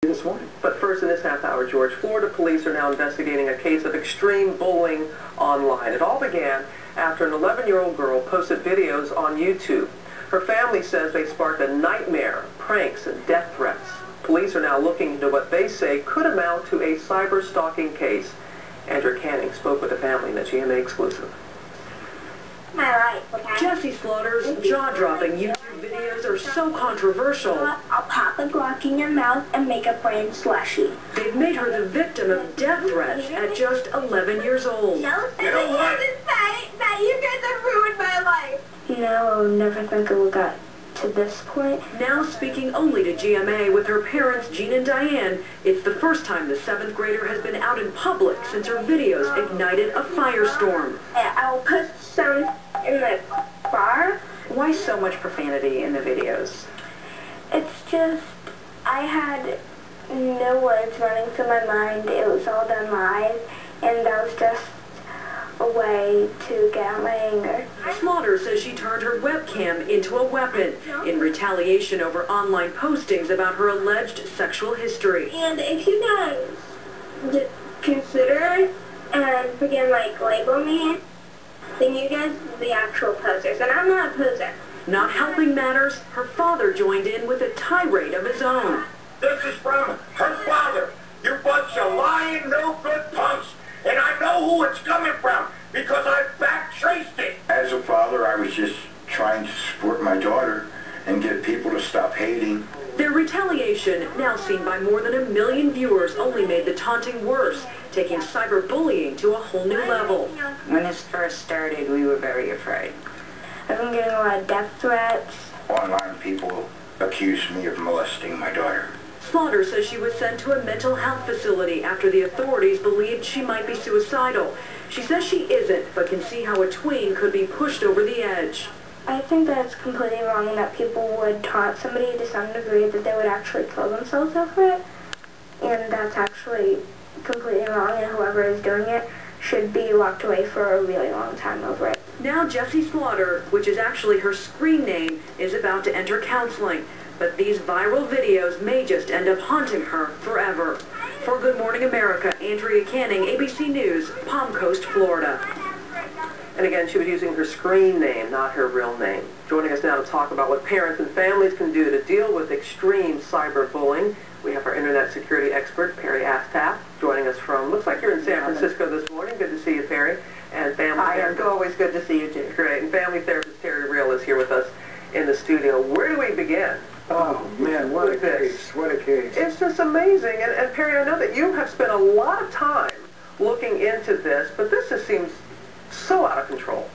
this morning. But first in this half hour, George, Florida police are now investigating a case of extreme bullying online. It all began after an 11-year-old girl posted videos on YouTube. Her family says they sparked a nightmare, pranks, and death threats. Police are now looking into what they say could amount to a cyber stalking case. Andrew Canning spoke with the family in the GMA exclusive. Jessi Slaughter's jaw-dropping YouTube videos are so controversial. I'll pop a Glock in your mouth and make a brain slushy. They've made her the victim of death threats at just 11 years old. No, you know what? That you guys have ruined my life. No, never think it would got to this point. Now speaking only to GMA with her parents, Jean and Diane, it's the first time the 7th grader has been out in public since her videos ignited a firestorm. I'll put some in the bar. Why so much profanity in the videos? It's just, I had no words running through my mind. It was all done live, and that was just a way to get out my anger. Slaughter says she turned her webcam into a weapon in retaliation over online postings about her alleged sexual history. And if you guys just consider and begin label me, then you guys are the actual posers, and I'm not a poser. Not helping matters, her father joined in with a tirade of his own. This is from her father. You bunch of lying, no good punks. And I know who it's coming from because I back traced it. As a father, I was just trying to support my daughter and get people to stop hating. Their retaliation, now seen by more than 1 million viewers, only made the taunting worse, taking cyberbullying to a whole new level. When this first started, we were very afraid. I've been getting a lot of death threats. Online people accused me of molesting my daughter. Slaughter says she was sent to a mental health facility after the authorities believed she might be suicidal. She says she isn't, but can see how a tween could be pushed over the edge. I think that it's completely wrong that people would taunt somebody to some degree that they would actually kill themselves over it. And that's actually completely wrong, and whoever is doing it should be locked away for a really long time over it. Now Jessi Slaughter, which is actually her screen name, is about to enter counseling. But these viral videos may just end up haunting her forever. For Good Morning America, Andrea Canning, ABC News, Palm Coast, Florida. And again, she was using her screen name, not her real name. Joining us now to talk about what parents and families can do to deal with extreme cyberbullying, we have our internet security expert, Perry Astaf, joining us from, looks like you're in San Francisco this morning. Good to see you, Perry. And family therapist. Always good to see you, too. Great. And family therapist Terry Real is here with us in the studio. Where do we begin? Oh, man, what a case. What a case. It's just amazing. And Perry, I know that you have spent a lot of time looking into this, but this just seems so out of control.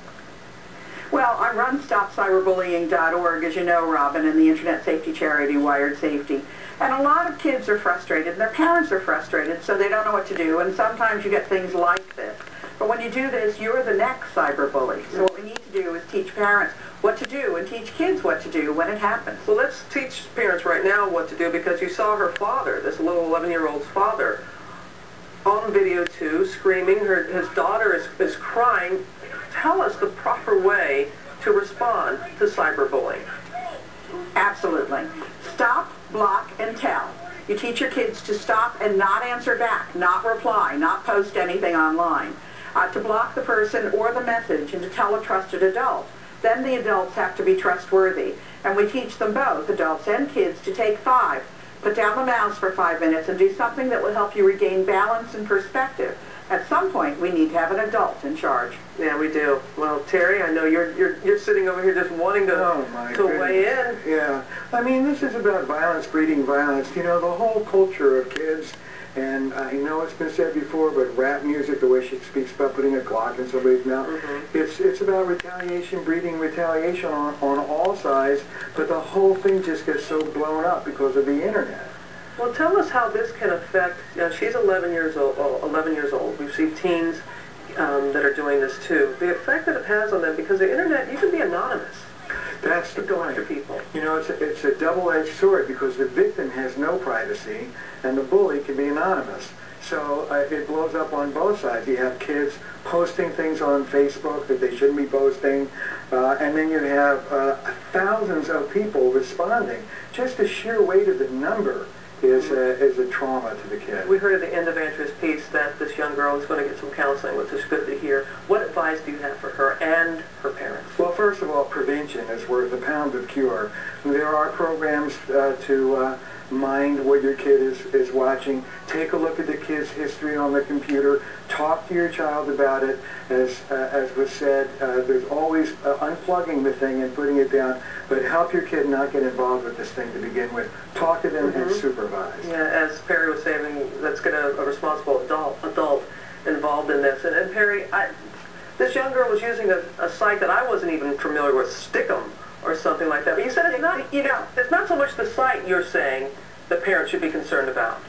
Well, I run StopCyberbullying.org, as you know, Robin, and the internet safety charity Wired Safety. And a lot of kids are frustrated, and their parents are frustrated, so they don't know what to do. And sometimes you get things like this. But when you do this, you're the next cyberbully. So what we need to do is teach parents what to do and teach kids what to do when it happens. Well, let's teach parents right now what to do, because you saw her father, this little 11-year-old's father, on video too, screaming. His daughter is crying. Tell us the proper way to respond to cyberbullying. Absolutely. Stop, block, and tell. You teach your kids to stop and not answer back, not reply, not post anything online. To block the person or the message and to tell a trusted adult. Then the adults have to be trustworthy. And we teach them both, adults and kids, to take 5. Put down the mouse for 5 minutes and do something that will help you regain balance and perspective. At some point, we need to have an adult in charge. Yeah, we do. Well, Terry, I know you're sitting over here just wanting to weigh in. Yeah. I mean, this is about violence breeding violence. You know, the whole culture of kids, and I know it's been said before, but rap music, the way she speaks about putting a Glock in somebody's mouth, it's about retaliation, breeding retaliation on all sides, but the whole thing just gets so blown up because of the internet. Well, tell us how this can affect, she's 11 years old. We've seen teens that are doing this too. The effect that it has on them, because the internet, you can be anonymous. That's the go point. after people. You know, it's a double-edged sword, because the victim has no privacy and the bully can be anonymous. So it blows up on both sides. You have kids posting things on Facebook that they shouldn't be posting, and then you have thousands of people responding. Just the sheer weight of the number is a trauma to the kid. We heard at the end of Andrea's piece that this young girl is going to get some counseling, which is good to hear. What advice do you have for her and her parents? Well, first of all, prevention is worth a pound of cure. There are programs to mind what your kid is watching. Take a look at the kid's history on the computer. Talk to your child about it. As was said, there's always unplugging the thing and putting it down, but help your kid not get involved with this thing to begin with. Talk to them and supervise. Yeah, as Perry was saying, let's get a responsible adult involved in this. And Perry, this young girl was using a site that I wasn't even familiar with, Stickum, or something like that. But you said it's not, it's not so much the site you're saying the parents should be concerned about.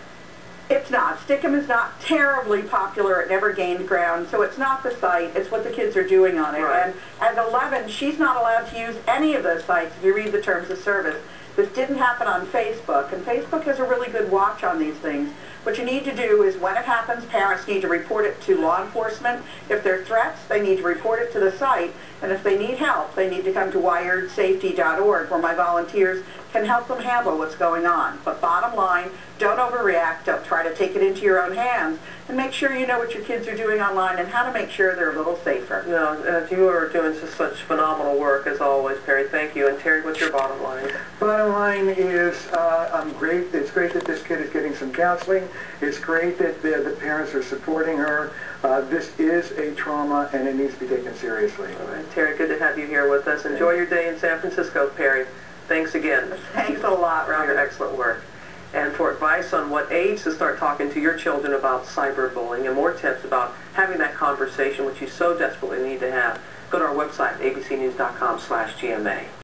It's not. Stickum is not terribly popular. It never gained ground, so it's not the site. It's what the kids are doing on it. Right. And at 11, she's not allowed to use any of those sites if you read the terms of service. This didn't happen on Facebook, and Facebook has a really good watch on these things. What you need to do is when it happens, parents need to report it to law enforcement. If they're threats, they need to report it to the site. And if they need help, they need to come to wiredsafety.org, where my volunteers can help them handle what's going on. But bottom line, don't overreact. Don't try to take it into your own hands. And make sure you know what your kids are doing online and how to make sure they're a little safer. No, you are doing such phenomenal work, as always, Perry. Thank you. And Terry, what's your bottom line? Bottom line is, great. It's great that this kid is getting some counseling. It's great that the parents are supporting her. This is a trauma, and it needs to be taken seriously. All right, Terry, good to have you here with us. Enjoy your day in San Francisco, Perry. Thanks again. Thanks a lot, for your excellent work. And for advice on what age to start talking to your children about cyberbullying and more tips about having that conversation, which you so desperately need to have, go to our website, abcnews.com/GMA.